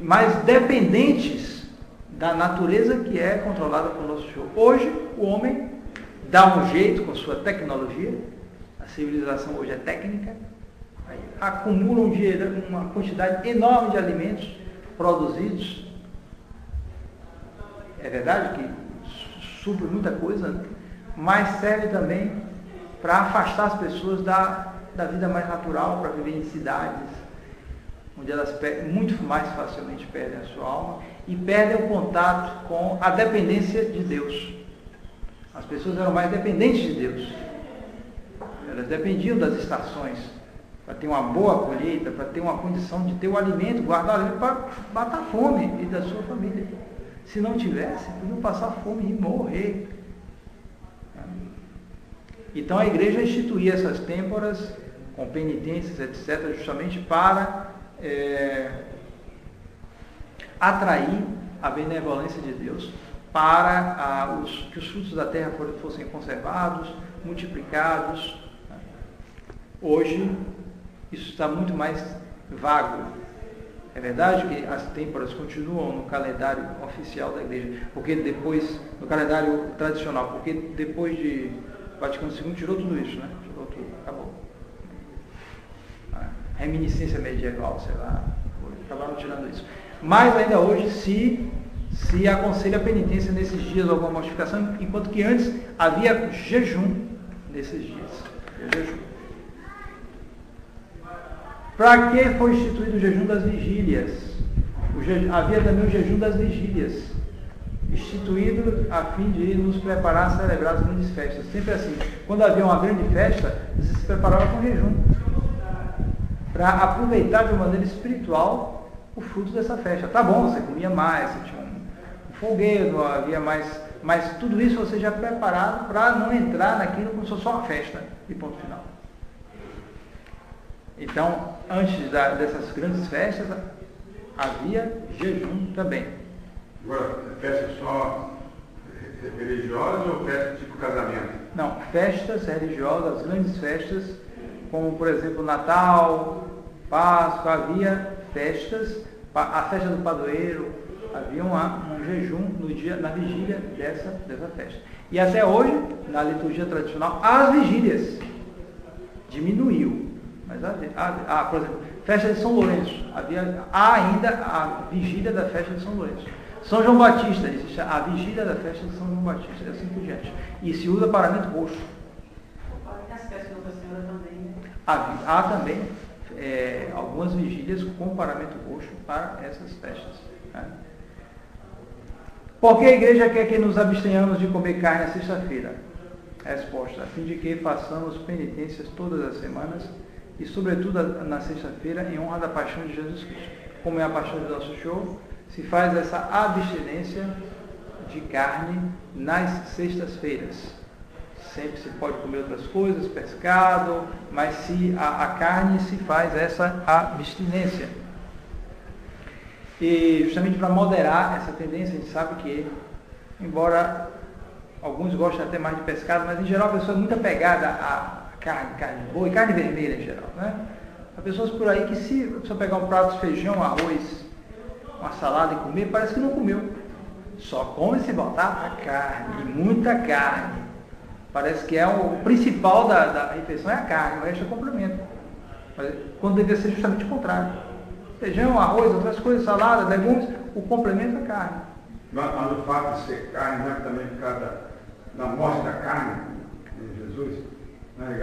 Speaker 1: mais dependentes da natureza que é controlada pelo nosso Senhor. Hoje, o homem dá um jeito com sua tecnologia, a civilização hoje é técnica, acumula uma quantidade enorme de alimentos produzidos. É verdade que supre muita coisa, né? Mas serve também para afastar as pessoas da vida mais natural, para viver em cidades, onde elas muito mais facilmente perdem a sua alma e perdem o contato com a dependência de Deus. As pessoas eram mais dependentes de Deus. Elas dependiam das estações para ter uma boa colheita, para ter uma condição de ter o alimento, guardar o alimento para matar a fome e da sua família. Se não tivesse, podiam passar fome e morrer. Então a igreja instituía essas têmporas com penitências, etc., justamente para atrair a benevolência de Deus, para que os frutos da terra fossem conservados, multiplicados. Hoje, isso está muito mais vago. É verdade que as têmporas continuam no calendário oficial da igreja, porque depois, no calendário tradicional, porque depois de Vaticano II tirou tudo isso, né? Tirou tudo, acabou. Reminiscência medieval, sei lá, acabaram tirando isso. Mas ainda hoje se aconselha a penitência nesses dias, alguma mortificação, enquanto que antes havia jejum nesses dias. Jejum. Para que foi instituído o jejum das vigílias? Havia também o jejum das vigílias, instituído a fim de nos preparar a celebrar as grandes festas. Sempre assim, quando havia uma grande festa, se preparava com jejum, para aproveitar de uma maneira espiritual o fruto dessa festa. Tá bom, você comia mais, você tinha um fogueiro, havia mais, mas tudo isso você já preparado para não entrar naquilo como se fosse só uma festa, e ponto final. Então, antes dessas grandes festas, havia jejum também.
Speaker 2: Agora, festa só religiosa ou festa tipo casamento?
Speaker 1: Não, festas religiosas, grandes festas, como por exemplo Natal, Páscoa, havia festas, a festa do padroeiro, havia um jejum na vigília dessa festa. E até hoje, na liturgia tradicional, as vigílias diminuiu. Mas por exemplo, festa de São Lourenço, há ainda a vigília da festa de São Lourenço. São João Batista, existe a vigília da festa de São João Batista, e assim por diante. E se usa paramento roxo.
Speaker 3: As festas de Nossa Senhora também, né?
Speaker 1: Há também algumas vigílias com paramento roxo para essas festas. Né? Por que a igreja quer que nos abstenhamos de comer carne na sexta-feira? Resposta: a fim de que façamos penitências todas as semanas e sobretudo na sexta-feira em honra da paixão de Jesus Cristo. Como é a paixão de nosso Senhor, se faz essa abstinência de carne nas sextas-feiras. Sempre se pode comer outras coisas, pescado, mas se a carne se faz essa abstinência. E justamente para moderar essa tendência, a gente sabe que embora alguns gostem até mais de pescado, mas em geral a pessoa é muito apegada a carne boa e carne vermelha em geral, né? Há pessoas por aí que se a pessoa pegar um prato de feijão, arroz, uma salada e comer, parece que não comeu. Só come se botar a carne, e muita carne. Parece que é o principal da refeição é a carne, o resto é complemento. Mas, quando deveria ser justamente o contrário. Feijão, arroz, outras coisas, salada, legumes, o complemento é a carne.
Speaker 2: Mas o fato de ser carne, não é também por causa da morte da carne em Jesus?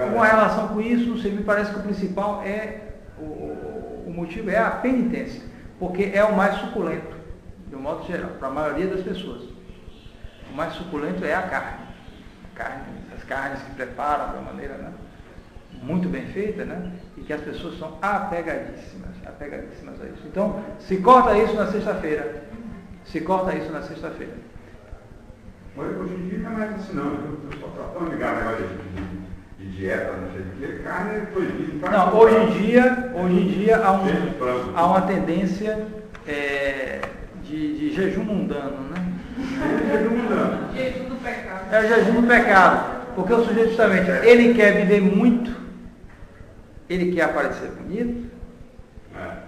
Speaker 1: Alguma relação com isso, não sei, me parece que o principal é, o motivo é a penitência, porque é o mais suculento, de um modo geral, para a maioria das pessoas. O mais suculento é a carne. As carnes que preparam de uma maneira, né, muito bem feita, né, e que as pessoas são apegadíssimas a isso. Então, se corta isso na sexta-feira.
Speaker 2: Hoje em dia não é mais assim não, o pessoal está tão ligado agora de dieta, não sei o que, carne é proibida.
Speaker 1: Não, hoje em dia há uma tendência de jejum mundano, né?
Speaker 3: Jejum do pecado.
Speaker 1: É o jejum do pecado, porque o sujeito justamente, ele quer viver muito, ele quer aparecer bonito,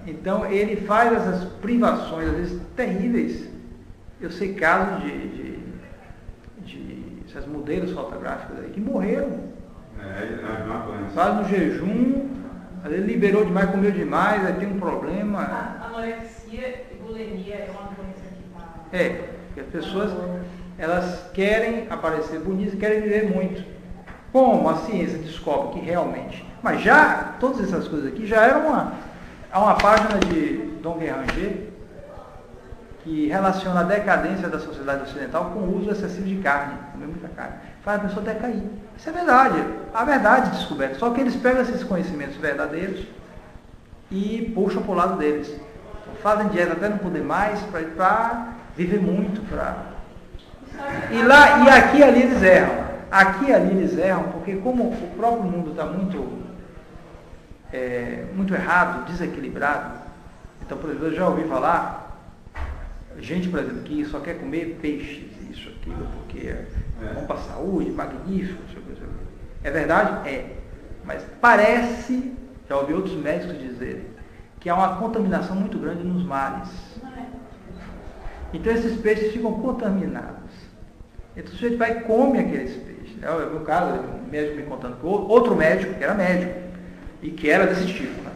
Speaker 1: então ele faz essas privações, às vezes terríveis. Eu sei casos de essas modelos fotográficas aí que morreram. Faz no jejum, às vezes liberou demais, comeu demais, aí tem um problema.
Speaker 3: A anorexia e bulimia é uma doença que está...
Speaker 1: Porque as pessoas, elas querem aparecer bonitas, querem viver muito. Como a ciência descobre que realmente... Mas já, todas essas coisas aqui já eram há uma página de Dom Guéranger que relaciona a decadência da sociedade ocidental com o uso excessivo de carne, comer muita carne. Faz a pessoa decair. Isso é verdade, a verdade descoberta. Só que eles pegam esses conhecimentos verdadeiros e puxam para o lado deles. Então, fazem dieta até não poder mais, para viver muito. E aqui e ali eles erram. Aqui e ali eles erram, porque como o próprio mundo está muito errado, desequilibrado. Então, por exemplo, eu já ouvi falar gente, por exemplo, que só quer comer peixes, isso, aquilo, porque é bom para a saúde, magnífico, não sei o que. É verdade? É. Mas parece, já ouvi outros médicos dizerem, que há uma contaminação muito grande nos mares. Então esses peixes ficam contaminados. Então o sujeito vai e come aqueles peixes. No meu caso, um médico me contando que outro médico, que era médico, e que era desse tipo, né?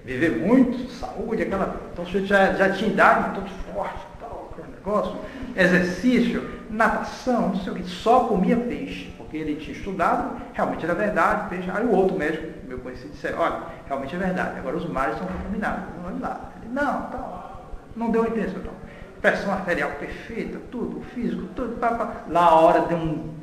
Speaker 1: Viver muito, saúde, aquela... Então o sujeito já tinha idade, todo forte, tal, aquele negócio, exercício, natação, não sei o que, só comia peixe, porque ele tinha estudado, realmente era verdade, peixe. Aí o outro médico, meu conhecido, disse, olha, realmente é verdade, agora os mares estão contaminados, olha lá. Ele, não deu a intenção, então. Pressão arterial perfeita, tudo, físico, tudo, lá a hora deu um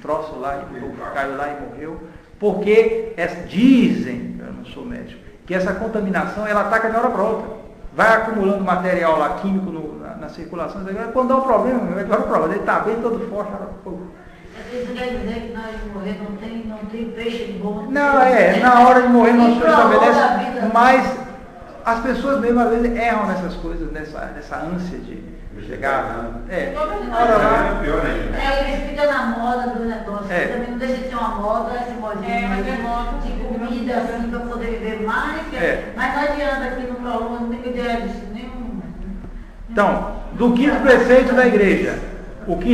Speaker 1: troço lá, e caiu lá e morreu, porque dizem, eu não sou médico, que essa contaminação, ela ataca de uma hora para outra. Vai acumulando material lá, químico na circulação, quando dá um problema, ele está bem todo forte.
Speaker 4: Isso quer dizer que na hora de morrer não tem peixe de bom?
Speaker 1: Não, na hora de morrer não se estabelece, mas as pessoas mesmo às vezes erram nessas coisas, nessa ânsia de chegar.
Speaker 4: Eles ficam na moda do negócio. Também não deixa de ser uma moda, esse modinho de comida assim para poder viver mais. Mas não adianta aqui no Prolongo, não tem ideia disso nenhum.
Speaker 1: Então, do quinto preceito da igreja.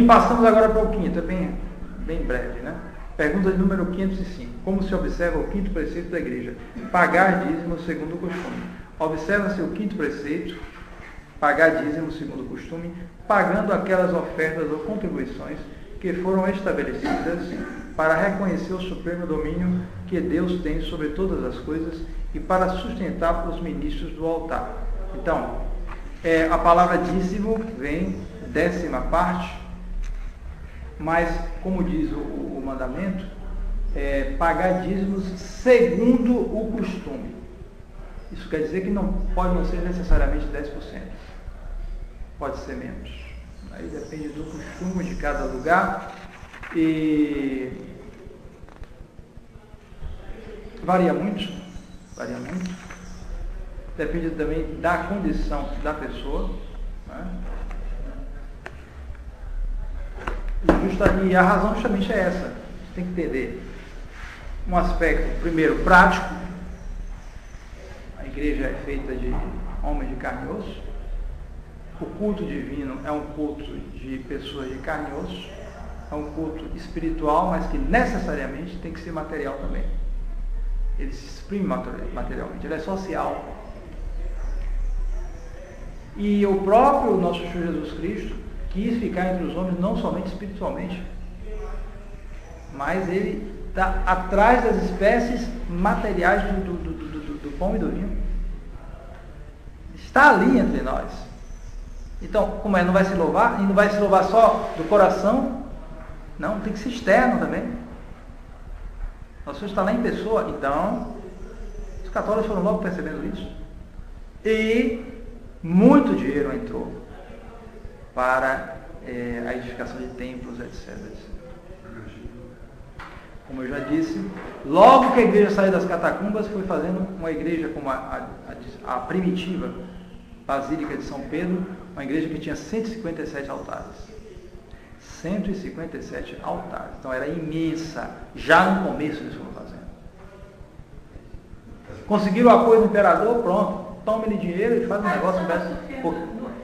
Speaker 1: Passamos agora para o quinto, é bem breve, né? Pergunta de número 505. Como se observa o quinto preceito da igreja? Pagar dízimo segundo o costume. Observa-se o quinto preceito, pagar dízimo segundo o costume, pagando aquelas ofertas ou contribuições que foram estabelecidas para reconhecer o supremo domínio que Deus tem sobre todas as coisas e para sustentar os ministros do altar. Então, a palavra dízimo vem décima parte, mas, como diz o mandamento, pagar dízimos segundo o costume. Isso quer dizer que pode não ser necessariamente 10%. Pode ser menos. Aí depende do costume de cada lugar e varia muito. Depende também da condição da pessoa, né? e a razão justamente é essa. Você tem que entender um aspecto, primeiro, prático. A igreja é feita de homens de carne e osso. O culto divino é um culto de pessoas de carne e osso. É um culto espiritual, mas que necessariamente tem que ser material também. Ele se exprime materialmente, ele é social. E o próprio nosso Senhor Jesus Cristo quis ficar entre os homens não somente espiritualmente, mas ele está atrás das espécies materiais do pão e do vinho. Está ali entre nós. Então, como é? Não vai se louvar? E não vai se louvar só do coração? Não, tem que ser externo também. Nosso Senhor está lá em pessoa. Então, os católicos foram logo percebendo isso. E muito dinheiro entrou para a edificação de templos, etc. Como eu já disse, logo que a igreja saiu das catacumbas, foi fazendo uma igreja como a primitiva Basílica de São Pedro, uma igreja que tinha 157 altares. 157 altares. Então era imensa. Já no começo eles foram fazendo. Conseguiram o apoio do imperador, pronto. Toma-lhe dinheiro e faz um negócio desse.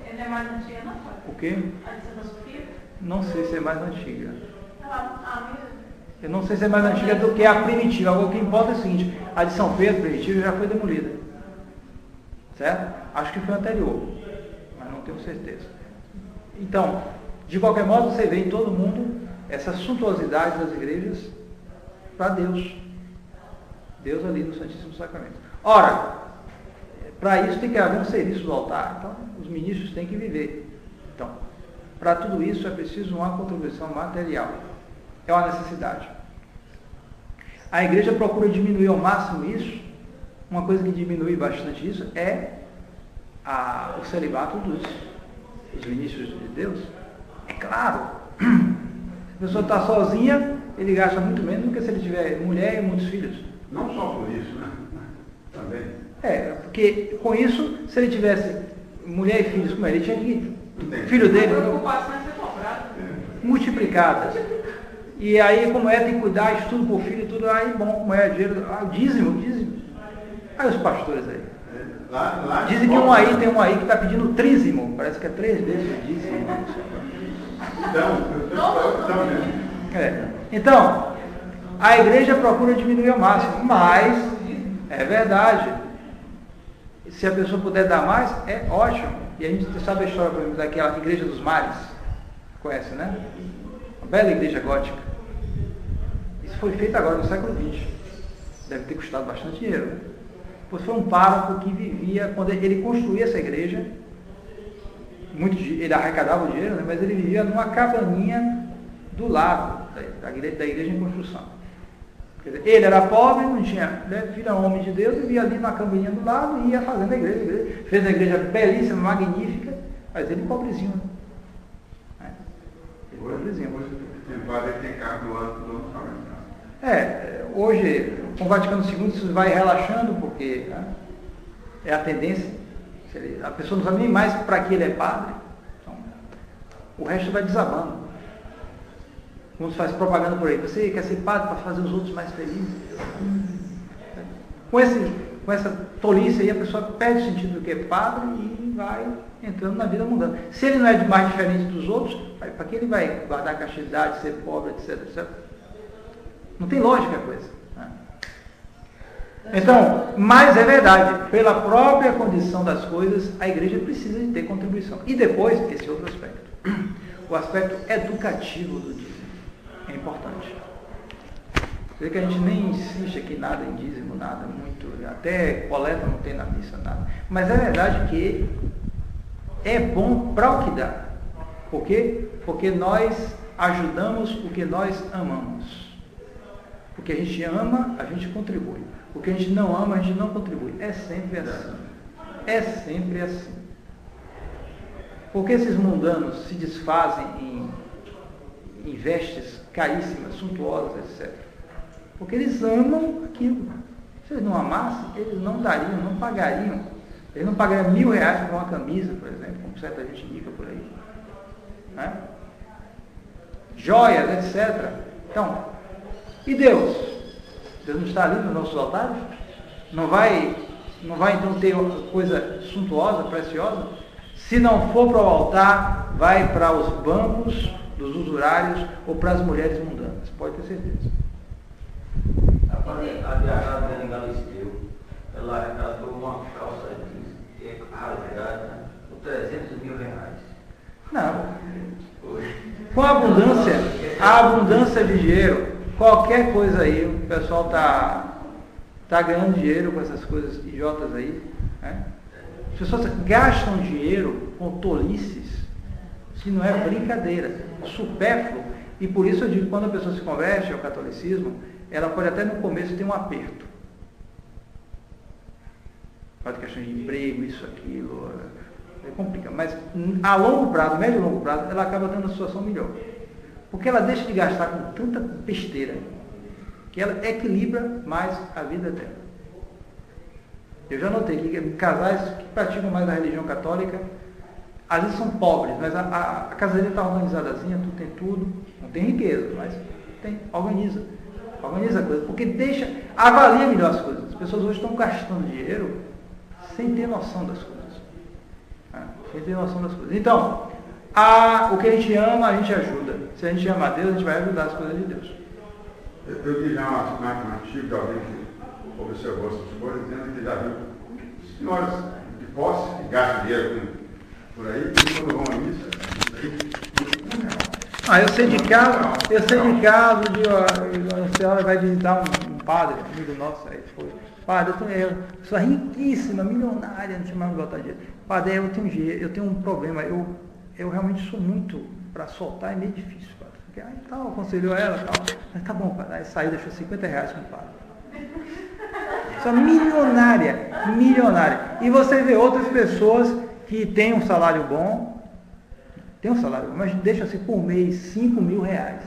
Speaker 3: Ele é mais antiga, não foi?
Speaker 1: O quê?
Speaker 3: A de Santa Sofia?
Speaker 1: Não sei se é mais antiga. Eu não sei se é mais antiga do que a primitiva. Agora o que importa é o seguinte, a de São Pedro, primitiva, já foi demolida. Certo? Acho que foi anterior, mas não tenho certeza. Então, de qualquer modo, você vê em todo mundo essa suntuosidade das igrejas para Deus. Deus ali no Santíssimo Sacramento. Ora, para isso tem que haver um serviço do altar. Então, os ministros têm que viver. Então, para tudo isso é preciso uma contribuição material. É uma necessidade. A igreja procura diminuir ao máximo isso. Uma coisa que diminui bastante isso é o celibato dos ministros de Deus. É claro, se a pessoa está sozinha, ele gasta muito menos do que se ele tiver mulher e muitos filhos.
Speaker 2: Não só por isso, né? Também.
Speaker 1: Porque com isso, se ele tivesse mulher e filhos, como ele tinha que filho dele multiplicada. E aí, como tem que cuidar, estudo por filho e tudo, aí bom, como dinheiro, o dízimo. Aí os pastores aí. Dizem que tem um aí que está pedindo trízimo, parece que é 3 vezes o dízimo. Então, a igreja procura diminuir ao máximo, mas é verdade. Se a pessoa puder dar mais, é ótimo. E a gente sabe a história, por exemplo, daquela igreja dos mares, conhece, né? Uma bela igreja gótica. Isso foi feito agora no século XX. Deve ter custado bastante dinheiro. Pois foi um pároco que vivia, quando ele construía essa igreja, ele arrecadava o dinheiro, né, mas ele vivia numa cabaninha do lado da igreja em construção. Quer dizer, ele era pobre, não tinha, vira homem de Deus, vivia ali na cabaninha do lado e ia fazendo a igreja. Fez a igreja belíssima, magnífica, mas ele pobrezinho. Né? Ele pobrezinho. Hoje, com o Vaticano II, isso vai relaxando, porque é a tendência. A pessoa não sabe nem mais para que ele é padre. Então, o resto vai desabando. Como se faz propaganda por aí. Você quer ser padre para fazer os outros mais felizes? Com essa tolice aí, a pessoa perde o sentido do que é padre e vai entrando na vida mundana. Se ele não é mais diferente dos outros, para que ele vai guardar a castidade, ser pobre, etc, etc? Não tem lógica a coisa. Né? Então, mas é verdade, pela própria condição das coisas, a igreja precisa de ter contribuição. E depois, esse outro aspecto, o aspecto educativo do dízimo, é importante. Você vê que a gente nem insiste aqui nada em dízimo, nada muito, até coleta não tem na missa, nada. Mas é verdade que é bom para o que dá. Por quê? Porque nós ajudamos o que nós amamos. Porque a gente ama, a gente contribui. O que a gente não ama, a gente não contribui. É sempre assim. É sempre assim. Porque esses mundanos se desfazem em vestes caríssimas, suntuosas, etc. Porque eles amam aquilo. Se eles não amassem, eles não dariam, não pagariam. Eles não pagariam R$1.000 por uma camisa, por exemplo, como certa gente indica por aí. Né? joias, etc. Então, e Deus? Deus não está ali nos nossos altares? Não vai então ter uma coisa suntuosa, preciosa? Se não for para o altar, vai para os bancos dos usurários ou para as mulheres mundanas. Pode ter certeza.
Speaker 5: A viajada em Galisteu, ela arrecadou uma calça jeans rasgada por 300 mil reais.
Speaker 1: Não. Com a abundância de dinheiro, qualquer coisa aí, o pessoal tá ganhando dinheiro com essas coisas idiotas aí, né? As pessoas gastam dinheiro com tolices, que não é brincadeira, supérfluo. E por isso eu digo, quando a pessoa se converte ao catolicismo, ela pode até no começo ter um aperto. Pode ter questão de emprego, isso, aquilo, é complicado. Mas a longo prazo, médio e longo prazo, ela acaba tendo uma situação melhor. Porque ela deixa de gastar com tanta besteira, que ela equilibra mais a vida dela. Eu já notei que casais que praticam mais a religião católica, às vezes são pobres, mas a casaria está organizadazinha, tem tudo, não tem riqueza, mas organiza a coisa, porque avalia melhor as coisas. As pessoas hoje estão gastando dinheiro sem ter noção das coisas. Então, o que a gente ama, a gente ajuda. Se a gente ama a Deus, a gente vai ajudar as coisas de Deus.
Speaker 2: Eu vi já um artigo de alguém que observou essas coisas, dizendo que já viu senhoras de posse que gastam dinheiro por aí, e quando vão a missa,
Speaker 1: eu sei de caso de a senhora vai visitar um padre, amigo nosso, aí foi. Padre, eu sou riquíssima, milionária, não tinha mais botar dinheiro. Padre, eu tenho um problema, eu realmente sou muito, para soltar é meio difícil, padre. Aí tal, aconselhou ela, tal. Mas tá bom, padre. Aí saiu, deixou 50 reais com o padre. Só milionária. E você vê outras pessoas que têm um salário bom, mas deixam assim por mês 5 mil reais.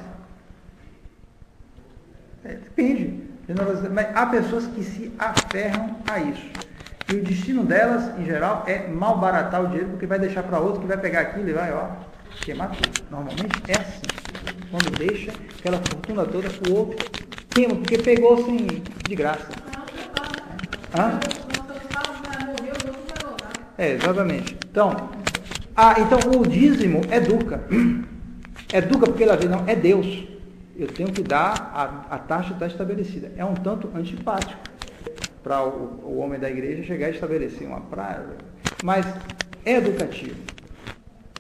Speaker 1: Depende. Mas há pessoas que se aferram a isso. E o destino delas, em geral, é malbaratar o dinheiro, porque vai deixar para outro que vai pegar aquilo e vai, queimar tudo. Normalmente é assim. Quando deixa aquela fortuna toda para o outro, queima, porque pegou sem de graça. Exatamente. Então o dízimo educa. Educa porque ela vê, não, é Deus. Eu tenho que dar, a taxa está estabelecida. É um tanto antipático para o homem da igreja chegar a estabelecer uma praia, mas é educativo.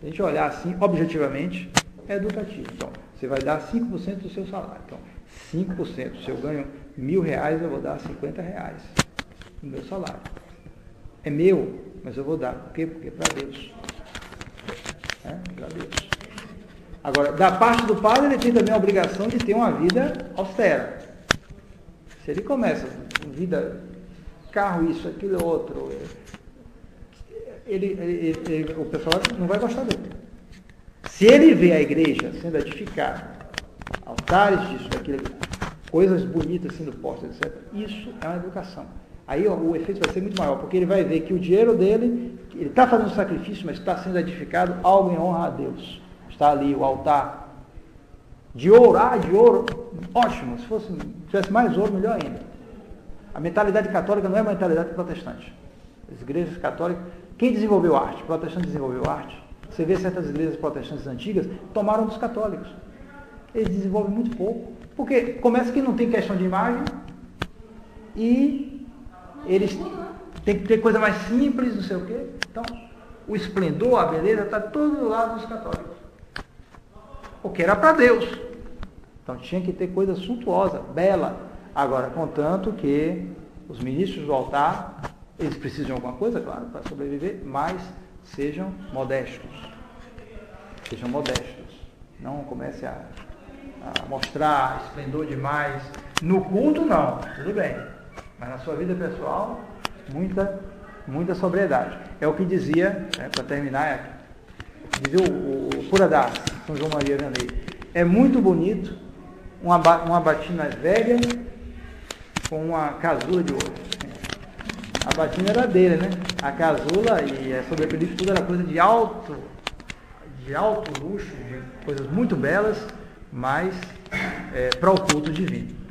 Speaker 1: Se a gente olhar assim, objetivamente, é educativo. Então, você vai dar 5% do seu salário. Então, 5%. Se eu ganho R$1.000, eu vou dar R$50 do meu salário. É meu, mas eu vou dar. Por quê? Porque é para Deus. Para Deus. Agora, da parte do padre, ele tem também a obrigação de ter uma vida austera. Se ele começa vida, carro, isso, aquilo, outro, o pessoal não vai gostar dele. Se ele vê a igreja sendo edificada, altares disso, daquilo, coisas bonitas sendo postas, etc., isso é uma educação. Aí o efeito vai ser muito maior, porque ele vai ver que o dinheiro dele, ele está fazendo sacrifício, mas está sendo edificado algo em honra a Deus. Está ali o altar de ouro, de ouro, ótimo, se tivesse mais ouro, melhor ainda. A mentalidade católica não é a mentalidade protestante. As igrejas católicas, quem desenvolveu arte? O protestante desenvolveu arte. Você vê certas igrejas protestantes antigas, tomaram dos católicos. Eles desenvolvem muito pouco, porque começa que não tem questão de imagem, e eles têm que ter coisa mais simples, não sei o quê. Então, o esplendor, a beleza, está todo do lado dos católicos. Porque era para Deus. Então tinha que ter coisa suntuosa, bela. Agora, contanto que os ministros do altar, eles precisam de alguma coisa, claro, para sobreviver, mas sejam modestos. Sejam modestos. Não comece a mostrar esplendor demais. No culto, não. Tudo bem. Mas na sua vida pessoal, muita sobriedade. É o que dizia, para terminar, dizia o cura da São João Maria Vianney. É muito bonito uma batina velha com uma casula de ouro. A batina era dele, né? A casula e a sobrepelícia tudo era coisa de alto luxo, de coisas muito belas, mas para o culto divino.